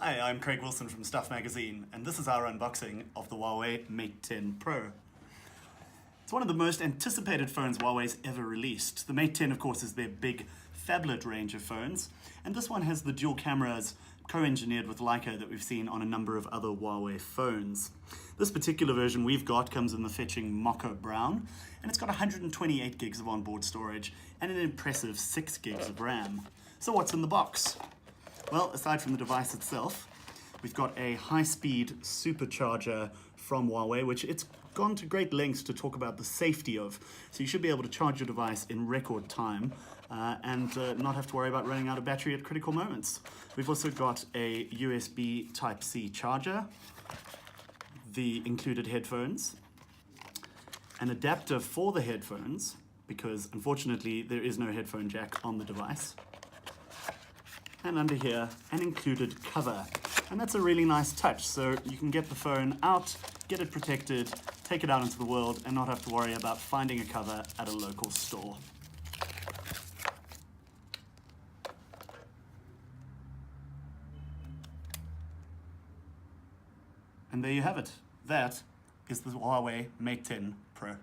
Hi, I'm Craig Wilson from Stuff Magazine, and this is our unboxing of the Huawei Mate 10 Pro. It's one of the most anticipated phones Huawei's ever released. The Mate 10, of course, is their big phablet range of phones, and this one has the dual cameras co-engineered with Leica that we've seen on a number of other Huawei phones. This particular version we've got comes in the fetching Mocha Brown, and it's got 128 gigs of onboard storage and an impressive 6 gigs of RAM. So what's in the box? Well, aside from the device itself, we've got a high-speed supercharger from Huawei, which it's gone to great lengths to talk about the safety of. So you should be able to charge your device in record time and not have to worry about running out of battery at critical moments. We've also got a USB Type-C charger, the included headphones, an adapter for the headphones, because unfortunately there is no headphone jack on the device, and under here, an included cover. And that's a really nice touch, so you can get the phone out, get it protected, take it out into the world, and not have to worry about finding a cover at a local store. And there you have it. That is the Huawei Mate 10 Pro.